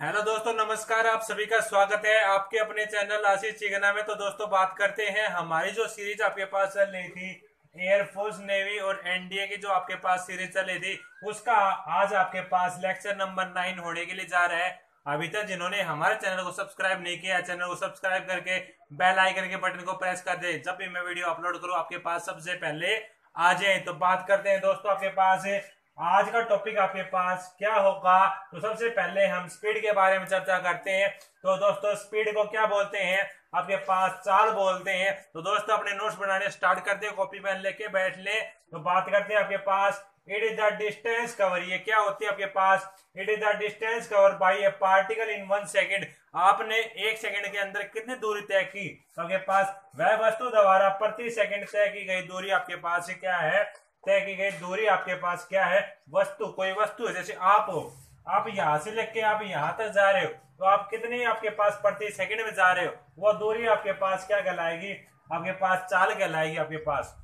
Hello दोस्तों, नमस्कार। आप सभी का स्वागत है आपके अपने चैनल आशीष चिगना में। तो दोस्तों बात करते हैं हमारी जो सीरीज आपके पास चल रही थी एयरफोर्स नेवी और एनडीए की जो आपके पास सीरीज चल रही थी उसका आज आपके पास लेक्चर नंबर 9 होने के लिए जा रहा है। अभी तक जिन्होंने हमारे चैनल को सब्सक्राइब नहीं किया, चैनल को सब्सक्राइब करके बेल आइकन के बटन को प्रेस कर दे, जब भी मैं वीडियो अपलोड करूँ आपके पास सबसे पहले आ जाए। तो बात करते हैं दोस्तों, आपके पास आज का टॉपिक आपके पास क्या होगा। तो सबसे पहले हम स्पीड के बारे में चर्चा करते हैं। तो दोस्तों स्पीड को क्या बोलते हैं, आपके पास चाल बोलते हैं। तो दोस्तों अपने नोट्स बनाने स्टार्ट करते हैं, कॉपी पेन लेके बैठ ले। तो बात करते हैं आपके पास it is the distance cover. ये क्या होती है आपके पास, it is the distance cover by a particle in 1 second. आपने 1 सेकेंड के अंदर कितनी दूरी तय की, तो आपके पास वह वस्तु द्वारा प्रति सेकेंड तय की गई दूरी आपके पास क्या है, तय की गई दूरी आपके पास क्या है। वस्तु, कोई वस्तु है, जैसे आप हो, आप यहां से लेके आप यहां तक जा रहे हो, तो आप कितनी आपके पास प्रति सेकंड में जा रहे हो, वो दूरी आपके पास क्या कहलाएगी, आपके पास चाल कहलाएगी आपके पास।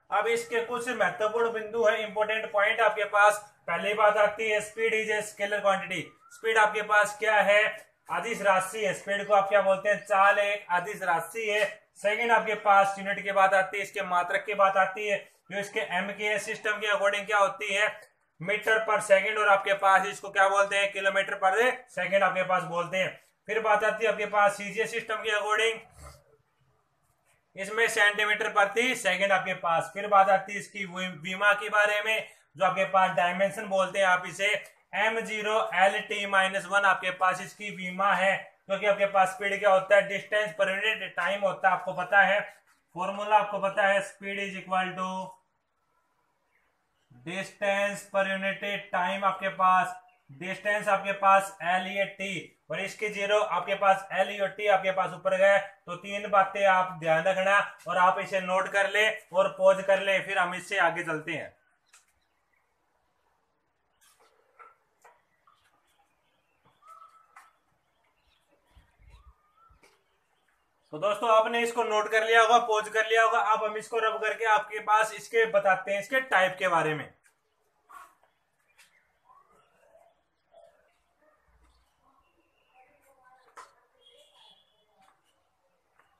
अब इसके कुछ महत्वपूर्ण बिंदु है, इंपोर्टेंट पॉइंट आपके पास। पहली बात आती है speed is a scalar quantity. Speed आपके पास क्या है, अदिश राशि है। स्पीड को आप क्या बोलते हैं, चाल एक अदिश राशि है। सेकंड आपके पास यूनिट की बात आती है, इसके मात्रक की बात आती है, जो इसके एम के सिस्टम के अकॉर्डिंग क्या होती है, मीटर पर सेकंड। और आपके पास इसको क्या बोलते हैं, किलोमीटर पर सेकंड आपके पास बोलते हैं। फिर बात आती है आपके पास सीजीएस सिस्टम के अकॉर्डिंग, इसमें सेंटीमीटर प्रति सेकंड आपके पास। फिर बात आती है इसकी विमा के बारे में, जो आपके पास डायमेंशन बोलते हैं आप इसे m0LT-1 आपके पास इसकी विमा है। क्योंकि आपके पास स्पीड क्या होता है, डिस्टेंस पर यूनिट टाइम होता है, आपको पता है फॉर्मूला, आपको पता है speed is equal to distance per unit time. आपके पास डिस्टेंस आपके पास LET और इसके जीरो आपके पास LET आपके पास ऊपर गए। तो 3 बातें आप ध्यान रखना और आप इसे नोट कर ले और पॉज कर ले, फिर हम इससे आगे चलते हैं। तो दोस्तों आपने इसको नोट कर लिया होगा, पॉज कर लिया होगा। अब हम इसको रब करके आपके पास इसके बताते हैं इसके टाइप के बारे में।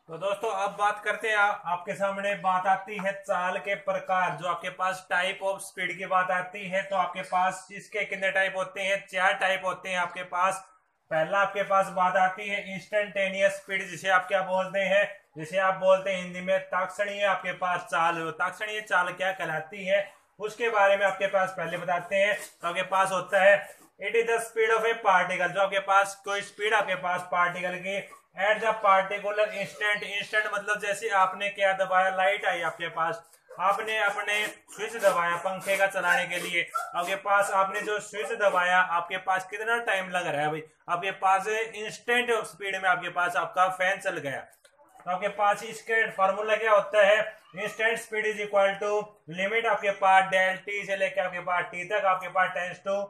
तो दोस्तों अब बात करते हैं, आपके सामने बात आती है चाल के प्रकार, जो आपके पास टाइप ऑफ स्पीड की बात आती है। तो आपके पास इसके कितने टाइप होते हैं, 4 टाइप होते हैं आपके पास। पहला आपके पास बात आती है इंस्टेंटेनियस स्पीड, जिसे आप क्या बोलते हैं, जिसे आप बोलते हैं हिंदी में ताक्षणीय आपके पास चाल। ताक्षणीय चाल क्या कहलाती है उसके बारे में आपके पास पहले बताते हैं। तो आपके पास होता है it is the speed of a particle, जो आपके पास कोई स्पीड आपके पास पार्टिकल की at the particular instant. Instant मतलब जैसे आपने क्या दबाया, लाइट आई आपके पास, आपने अपने स्विच दबाया पंखे का चलाने के लिए, आपके पास आपने जो स्विच दबाया आपके पास कितना टाइम लग रहा है भाई, आपके पास इंस्टेंट स्पीड में आपके पास आपका फैन चल गया। तो आपके पास इसके फॉर्मूला क्या होता है, instant speed is equal to limit आपके पास डेल टी से लेकर आपके पास टी तक आपके पास टेंस टू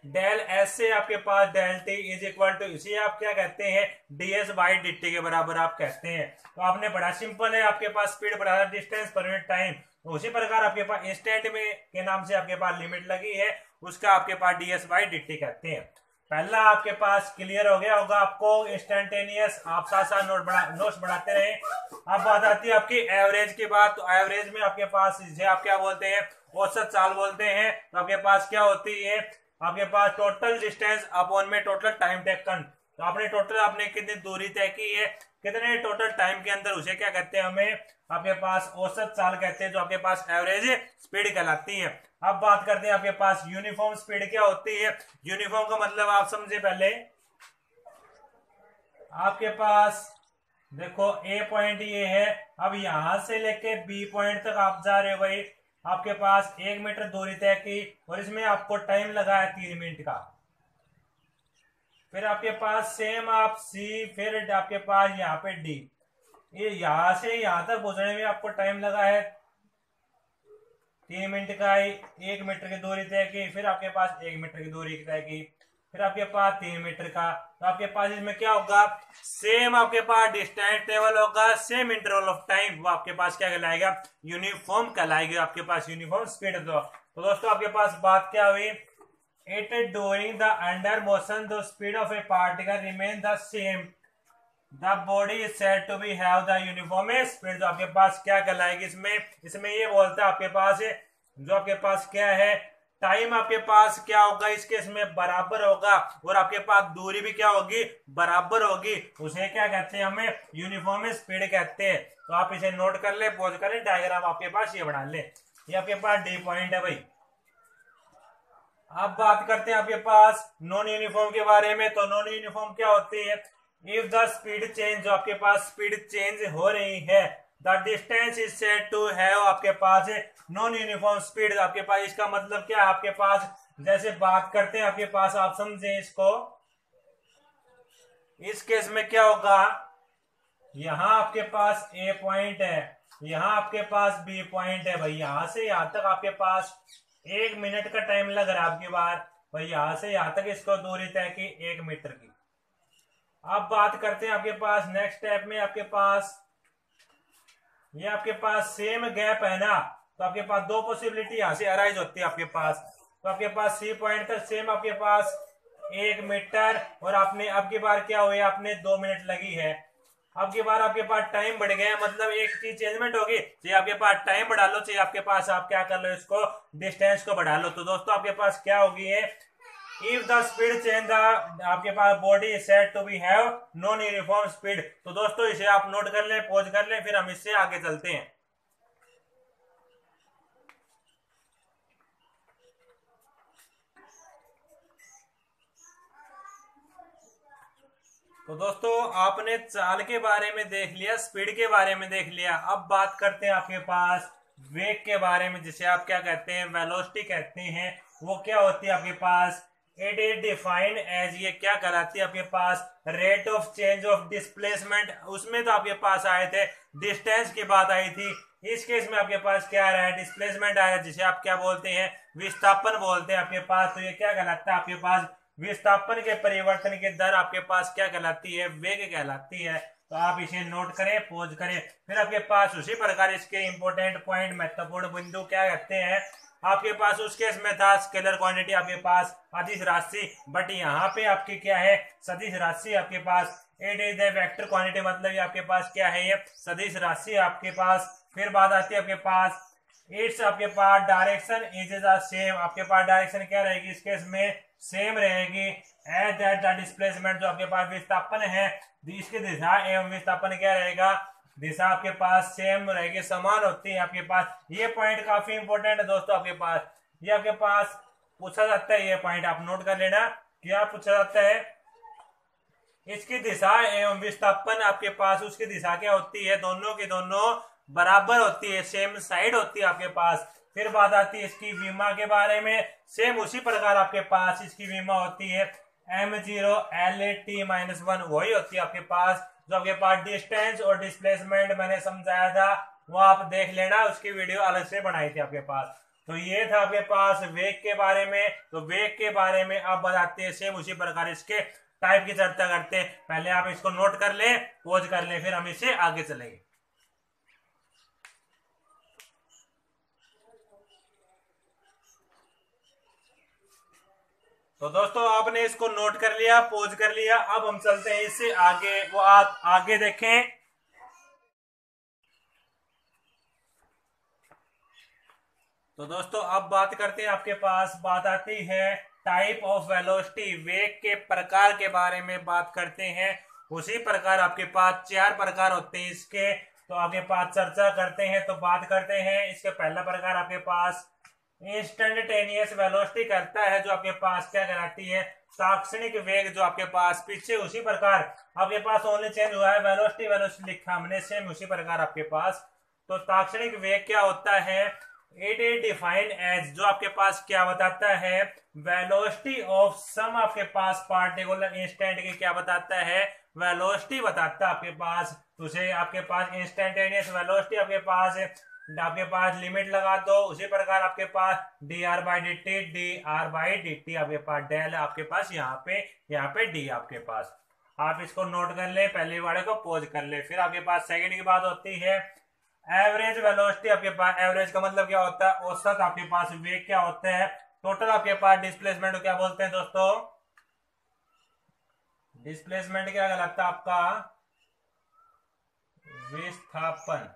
डेल एस से आपके पास del T is equal to, इसे आप क्या कहते हैं, ds बाई dt के बराबर आप कहते हैं। तो आपने बड़ा सिंपल है, आपके पास स्पीड बराबर डिस्टेंस पर यूनिट टाइम। तो उसी प्रकार आपके पास इंस्टेंट में के नाम से आपके पास लिमिट लगी है, उसका आपके पास ds बाई dt कहते हैं। पहला आपके पास क्लियर हो गया होगा आपको इंस्टेंटेनियस, आप साथ साथ नोट्स बढ़ाते रहे। अब बात आती है आपकी एवरेज की बात। तो एवरेज में आपके पास जिसे आप क्या बोलते हैं, औसत चाल बोलते हैं। तो आपके पास क्या होती है, आपके पास टोटल डिस्टेंस अपॉन में टोटल टाइम टेकन। तो आपने टोटल आपने कितनी दूरी तय की है, कितने टोटल टाइम के अंदर, उसे क्या कहते हैं, हमें आपके पास औसत चाल कहते हैं, जो आपके पास एवरेज स्पीड कहलाती है। अब बात करते हैं आपके पास यूनिफॉर्म स्पीड क्या होती है। यूनिफॉर्म का मतलब आप समझे पहले, आपके पास देखो ए पॉइंट ये है, अब यहां से लेके बी पॉइंट तक आप जा रहे हो भाई, आपके पास 1 मीटर दूरी तय की और इसमें आपको टाइम लगा है 3 मिनट का। फिर आपके पास सेम आप सी, फिर आपके पास यहाँ पे डी, ये यहां से यहां तक पहुंचने में आपको टाइम लगा है 3 मिनट का। 1 मीटर की दूरी तय की, फिर आपके पास 1 मीटर की दूरी तय की, फिर आपके पास 3 मीटर का। तो आपके पास इसमें क्या होगा, सेम आपके पास डिस्टेंस टेबल होगा, सेम इंटरवल ऑफ टाइम, वो आपके पास क्या कहलाएगा, यूनिफॉर्म कहलाएगी आपके पास यूनिफॉर्म स्पीड। तो दोस्तों आपके पास बात क्या हुई, it during the under motion the speed of a particle remain the same, the body is said to be have the uniform speed. जो आपके पास क्या कहलाएगी इसमें ये बोलता है आपके पास जो आपके पास क्या है टाइम आपके पास क्या होगा इस केस में बराबर होगा, और आपके पास दूरी भी क्या होगी बराबर होगी, उसे क्या कहते हैं हमें यूनिफॉर्म स्पीड कहते हैं। तो आप इसे नोट कर ले, पॉज कर ले, डायग्राम आपके पास ये बना ले, ये आपके पास डी पॉइंट है भाई। अब बात करते हैं आपके पास नॉन यूनिफॉर्म के बारे में। तो नॉन यूनिफॉर्म क्या होती है, इफ द स्पीड चेंज, जो आपके पास स्पीड चेंज हो रही है, the distance is said to have आपके पास नॉन यूनिफॉर्म स्पीड। आपके पास इसका मतलब क्या है, आपके पास जैसे बात करते हैं आपके पास, आप समझे इसको, इस केस में क्या होगा, यहां आपके पास ए पॉइंट है, यहां आपके पास बी पॉइंट है भाई, यहां से यहां तक आपके पास 1 मिनट का टाइम लग रहा है आपकी बार भाई, यहां से यहां तक इसको दूरी तय की 1 मीटर की। अब बात करते हैं आपके पास नेक्स्ट स्टेप में, आपके पास ये आपके पास सेम गैप है ना, तो आपके पास दो पॉसिबिलिटी यहां से अराइज होती है आपके पास। तो आपके पास सी पॉइंट तक सेम आपके पास 1 मीटर, और आपने अब की बार क्या हुई, आपने 2 मिनट लगी है। अब की बार आपके पास टाइम बढ़ गया, मतलब एक चीज चेंजमेंट होगी, चाहे आपके पास टाइम बढ़ा लो, चाहे आपके पास आप क्या कर लो, इसको डिस्टेंस को बढ़ा लो। तो दोस्तों आपके पास क्या होगी है, इफ द स्पीड चेंज आपके पास body is said to be have non uniform speed. तो दोस्तों इसे आप नोट कर ले, पॉज कर ले, फिर हम इससे आगे चलते हैं। तो दोस्तों आपने चाल के बारे में देख लिया, स्पीड के बारे में देख लिया, अब बात करते हैं आपके पास वेग के बारे में, जिसे आप क्या कहते हैं वेलोसिटी कहते हैं। वो क्या होती है आपके पास, इट इज डिफाइंड एज, ये क्या कहलाती है आपके पास rate of change of displacement. उसमें तो आपके पास आए थे डिस्टेंस की बात आई थी, इस केस में आपके पास क्या आ रहा है, डिस्प्लेसमेंट आया, जिसे आप क्या बोलते हैं विस्थापन बोलते हैं आपके पास। तो ये क्या कहलाता है आपके पास विस्थापन के परिवर्तन की दर आपके पास क्या कहलाती है, वेग कहलाती है। तो आप इसे नोट करें, पोज करें। फिर आपके पास उसी प्रकार इसके इंपोर्टेंट पॉइंट महत्वपूर्ण बिंदु क्या कहते हैं, आपके पास उस केस में था स्केलर क्वांटिटी आपके पास अदिश राशि, बट यहाँ पे आपकी क्या है सदिश राशि आपके पास, it is the vector quantity, मतलब ये आपके पास क्या है ये सदिश राशि आपके पास। फिर बात आती है आपके पास इट्स, आपके पास डायरेक्शन इज द सेम, आपके पास डायरेक्शन क्या रहेगी इस केस में सेम रहेगी एज दैट द डिस्प्लेसमेंट। जो आपके पास विस्थापन है, इसकी दिशा एवं विस्थापन क्या रहेगा, दिशा आपके पास सेम रहेगी, समान होती है आपके पास। ये पॉइंट काफी इंपॉर्टेंट है दोस्तों आपके पास, ये आपके पास पूछा जाता है, ये पॉइंट आप नोट कर लेना। क्या पूछा जाता है, इसकी दिशा एवं विस्थापन आपके पास उसकी दिशा क्या होती है, दोनों की दोनों बराबर होती है, सेम साइड होती है आपके पास। फिर बात आती है इसकी विमा के बारे में, सेम उसी प्रकार आपके पास इसकी विमा होती है m0 L/t-1 वही होती है आपके पास। जो आपके पास डिस्टेंस और डिस्प्लेसमेंट मैंने समझाया था वो आप देख लेना, उसकी वीडियो अलग से बनाई थी आपके पास। तो ये था आपके पास वेग के बारे में। तो वेग के बारे में आप बताते हैं सेम उसी प्रकार इसके टाइप की चर्चा करते हैं। पहले आप इसको नोट कर ले, पोज कर ले, फिर हम इससे आगे चलेंगे। तो दोस्तों आपने इसको नोट कर लिया, पोज कर लिया, अब हम चलते हैं इससे आगे, वो आप आगे देखें। तो दोस्तों अब बात करते हैं, आपके पास बात आती है टाइप ऑफ वेलोसिटी, वेग के प्रकार के बारे में बात करते हैं। उसी प्रकार आपके पास 4 प्रकार होते हैं इसके, तो आपके पास चर्चा करते हैं। तो बात करते हैं इसके पहला प्रकार आपके पास इंस्टेंटेनियस वेलोसिटी करता है, जो आपके पास क्या कहलाती है तात्क्षणिक वेग, जो आपके पास पीछे उसी प्रकार आपके पास ओनली चेंज हुआ है वेलोसिटी, वेलोसिटी लिखा हमने सेम उसी प्रकार आपके पास। तो तात्क्षणिक वेग क्या होता है, इट इज डिफाइंड एज, जो आपके पास क्या बताता है वेलोसिटी ऑफ सम आपके पास पार्टिकुलर इंस्टेंट की क्या बताता है वेलोसिटी बताता है आपके पास। उसे आपके पास इंस्टेंटेनियस वेलोसिटी आपके पास लिमिट लगा दो, उसी प्रकार आपके पास dr/dt आपके पास डेल आपके पास यहाँ पे d आपके पास। आप इसको नोट कर ले, पहले वाले को पोज कर ले। फिर आपके पास सेकंड की बात होती है एवरेज वेलोसिटी, आपके पास एवरेज का मतलब क्या होता है औसत, आपके पास वेग क्या होता है टोटल आपके पास डिस्प्लेसमेंट को क्या बोलते हैं दोस्तों? डिस्प्लेसमेंट क्या कहलाता है आपका? विस्थापन।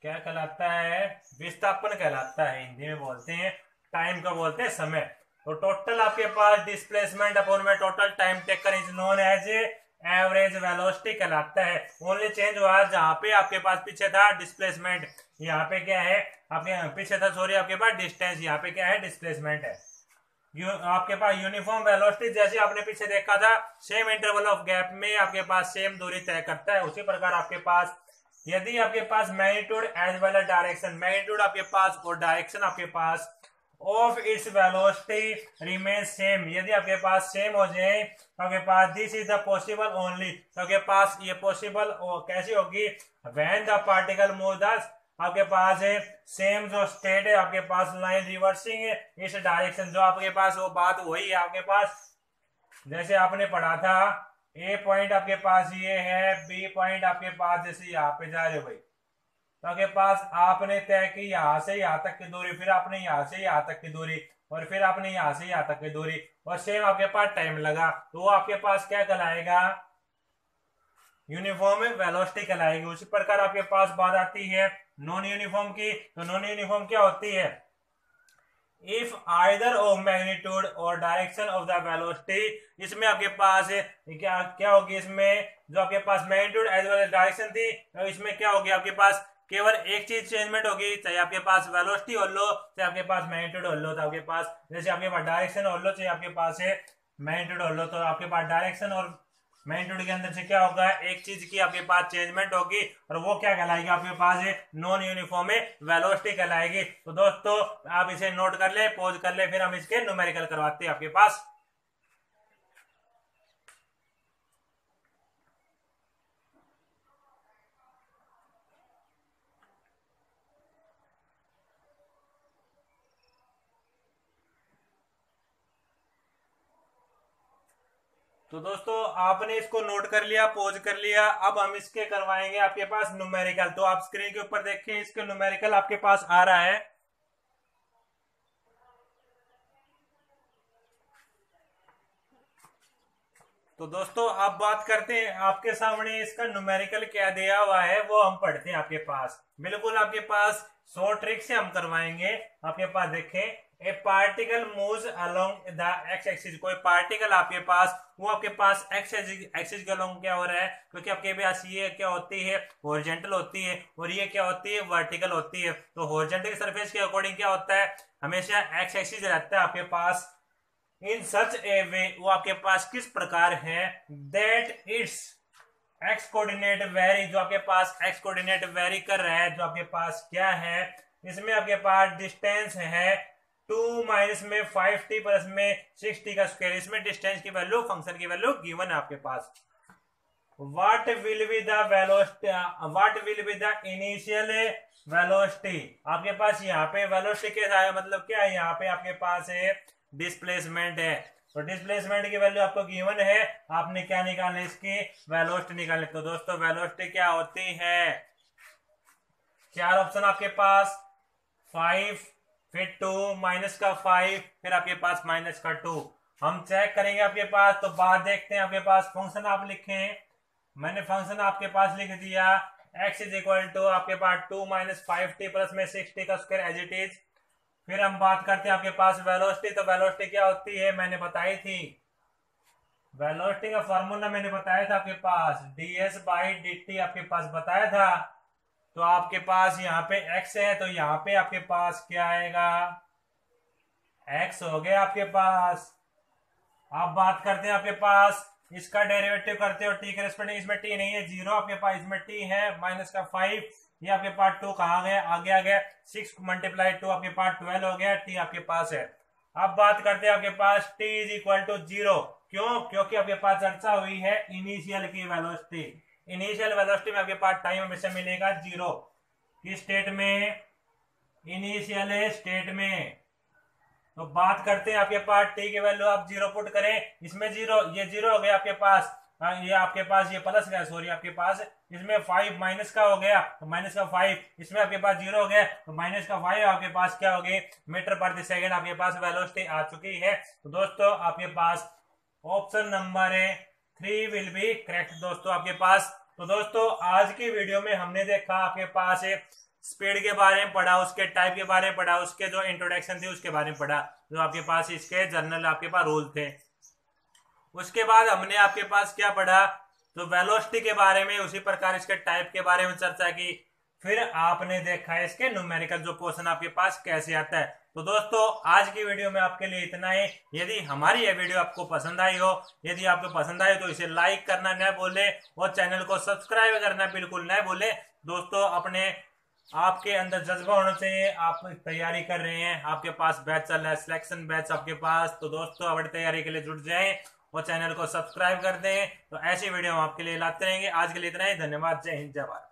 क्या कहलाता है? विस्थापन कहलाता है, हिंदी में बोलते हैं, टाइम को बोलते हैं समय। तो टोटल आपके पास डिस्प्लेसमेंट अपॉन में total time taken is known as average velocity कहलाता है। ओनली चेंज हुआ जहां पे आपके पास पीछे था डिस्प्लेसमेंट, यहाँ पे क्या है आपके पीछे था, सॉरी, आपके पास डिस्टेंस, यहाँ पे क्या है? डिस्प्लेसमेंट है। आपके पास यूनिफॉर्म वेलोसिटी जैसे आपने पीछे देखा था, सेम इंटरवल ऑफ गैप में आपके पास सेम दूरी तय करता है। उसी प्रकार आपके पास यदि आपके पास magnitude as well as direction, magnitude आपके पास और डायरेक्शन आपके पास of its velocity remain same, यदि आपके पास सेम हो जाए तो आपके पास this is the possible only, तो आपके पास ये पॉसिबल कैसी होगी? When the particle move the, आपके पास है सेम जो स्टेट है आपके पास लाइन रिवर्सिंग इस डायरेक्शन, जो आपके पास वो बात वही है आपके पास जैसे आपने पढ़ा था, ए पॉइंट आपके पास ये है, बी पॉइंट आपके पास जैसे यहाँ पे जा रहे हो भाई, तो आपके पास आपने तय की यहाँ से यहाँ तक की दूरी, फिर आपने यहाँ से यहाँ तक की दूरी, और फिर आपने यहाँ से यहाँ तक की दूरी, और सेम आपके पास टाइम लगा, तो वो आपके पास क्या कहलाएगा? यूनिफॉर्म वेलोसिटी कहलाएगी। उसी प्रकार आपके पास बात आती है नॉन यूनिफॉर्म की, तो नॉन यूनिफॉर्म क्या होती है? इफ आइदर ऑफ मैग्नीट्यूड और डायरेक्शन ऑफ द वेलोसिटी, इसमें आपके पास क्या क्या होगी? इसमें जो आपके पास magnitude as well as direction थी, तो इसमें क्या होगी? आपके पास केवल एक चीज चेंजमेंट होगी, चाहे आपके पास वेलोसिटी हो लो, चाहे आपके पास मैग्नीट्यूड हो लो, तो आपके पास जैसे आपके पास डायरेक्शन हो लो, चाहे आपके पास है मैग्नीट्यूड हो लो, तो आपके पास डायरेक्शन और मैग्नीट्यूड के अंदर से क्या होगा? एक चीज की आपके पास चेंजमेंट होगी, और वो क्या कहलाएगी? आपके पास है नॉन यूनिफॉर्म वेलोसिटी कहलाएगी। तो दोस्तों आप इसे नोट कर ले, पॉज कर ले, फिर हम इसके न्यूमेरिकल करवाते हैं आपके पास। तो दोस्तों आपने इसको नोट कर लिया, पॉज कर लिया, अब हम इसके करवाएंगे आपके पास न्यूमेरिकल। तो आप स्क्रीन के ऊपर देखें, इसके न्यूमेरिकल आपके पास आ रहा है। तो दोस्तों आप बात करते हैं, आपके सामने इसका न्यूमेरिकल क्या दिया हुआ है वो हम पढ़ते हैं आपके पास। बिल्कुल आपके पास 100 ट्रिक से हम करवाएंगे आपके पास। देखें, ए particle moves along the x axis, कोई पार्टिकल आपके पास वो आपके पास एक्स एक्सिस के अलोंग क्या हो रहा है? क्योंकि आपके पास ये क्या होती है? हॉरिजॉन्टल होती है, और ये क्या होती है? वर्टिकल होती है। तो हॉरिजॉन्टल सरफेस के अकॉर्डिंग क्या होता है? हमेशा एक्स एक्सिस रहता है आपके पास इन सच ए वे, वो आपके पास किस प्रकार है? That it's x coordinate very, जो आपके पास एक्स कोऑर्डिनेट वेरी कर रहा है, जो आपके पास क्या है? इसमें आपके पास डिस्टेंस है 2 माइनस में 5t प्लस में 6t का स्क्वायर, इसमें डिस्टेंस की वैल्यू, फंक्शन की वैल्यू गिवन है आपके पास। What will be the velocity, what will be the initial velocity, आपके पास यहाँ पे वेलोसिटी के मतलब क्या है? यहाँ पे आपके पास है डिस्प्लेसमेंट है, तो डिस्प्लेसमेंट की वैल्यू आपको गिवन है, आपने क्या निकालना है? इसकी वेलोसिटी निकालनी। तो दोस्तों वेलोसिटी क्या होती है? 4 ऑप्शन आपके पास, 5, फिर 2, माइनस का 5, फिर आपके पास माइनस का 2। हम चेक करेंगे आपके पास, तो बात देखते हैं आपके पास फंक्शन आप लिखें। मैंने फंक्शन आपके पास लिख दिया, x इज इक्वल टू आपके पास 2 माइनस 5t प्लस में 6t का स्क्वायर एज इट इज। फिर हम बात करते हैं आपके पास वेलोसिटी, तो वेलोसिटी क्या होती है? मैंने बताई थी, वेलोसिटी का फॉर्मूला मैंने बताया था आपके पास, ds/dt आपके पास बताया था। तो आपके पास यहाँ पे x है, तो यहाँ पे आपके पास क्या आएगा? x हो गया आपके पास। आप बात करते हैं आपके पास, इसका डेरिवेटिव करते हो t के रेस्पेक्ट, इसमें t नहीं है, 0 आपके पास, इसमें t है माइनस का 5, ये आपके पास 2 कहाँ गया? आगे आ गया, 6 मल्टीप्लाई 2 आपके पास 12 हो गया, t आपके पास है। अब बात करते हैं आपके पास t इज इक्वल टू 0, क्यों? क्योंकि आपके पास चर्चा हुई है इनिशियल की वेलोसिटी। इनिशियल वेलोसिटी में आपके पास टाइम हमेशा मिलेगा 0 किस स्टेट में? इनिशियल स्टेट में। तो बात करते हैं आपके पास t की वैल्यू आप 0 पुट करें, इसमें 0, ये 0 हो गया आपके पास, ये आपके पास ये प्लस का, सॉरी आपके पास इसमें 5 माइनस का हो गया तो माइनस का 5, इसमें आपके पास 0 हो गया तो माइनस का 5, आपके पास क्या हो गई मीटर प्रति सेकंड आपके पास वेलोसिटी आ चुकी है। तो दोस्तों आपके पास option number 3 will be correct दोस्तों आपके पास। तो दोस्तों आज की वीडियो में हमने देखा आपके पास स्पीड के बारे में पढ़ा, उसके टाइप के बारे में पढ़ा, उसके जो इंट्रोडक्शन थी उसके बारे में पढ़ा, जो आपके पास इसके जनरल आपके पास रूल थे। उसके बाद हमने आपके पास क्या पढ़ा, तो वेलोसिटी के बारे में, उसी प्रकार इसके टाइप के बारे में चर्चा की। फिर आपने देखा है इसके न्यूमेरिकल जो क्वेश्चन आपके पास कैसे आता है। तो दोस्तों आज की वीडियो में आपके लिए इतना ही। यदि हमारी यह वीडियो आपको पसंद आई हो, यदि आपको पसंद आई तो इसे लाइक करना न भूले और चैनल को सब्सक्राइब करना बिल्कुल न भूले। दोस्तों अपने आपके अंदर जज्बा होना चाहिए, आप तैयारी कर रहे हैं, आपके पास बैच चल रहा है, सिलेक्शन बैच आपके पास, तो दोस्तों अपनी तैयारी के लिए जुट जाएं और चैनल को सब्सक्राइब कर दें। तो ऐसी वीडियो हम आपके लिए लाते रहेंगे। आज के लिए इतना ही, धन्यवाद, जय हिंद, जय भारत।